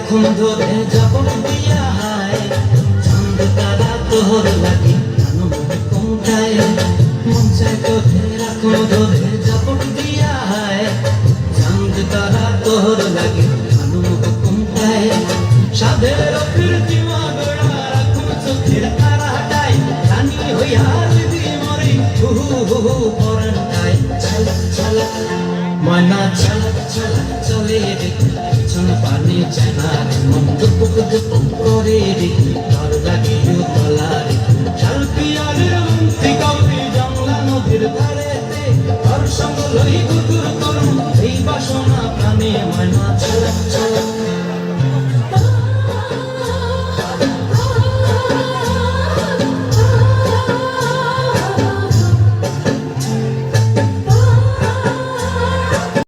রাখুন ধরে যাপন দিয়া হায় চাঁদ তারা তোর লাগে আনন্দ কোনটায় মন চায় তোরে রাখুন ধরে যাপন দিয়া হায় চাঁদ তারা তোর লাগে আনন্দ কোনটায় সাধের কীর্তি মগড়া রাখুন চোখের তারাটায় রানী হইয়া যদি মরি হু হু হু পরানটায় চল চল ময়না চল চল চলে দেখি পিছন পানি চেনা মন দুপুক দুপুক করে দেখি ডর লাগে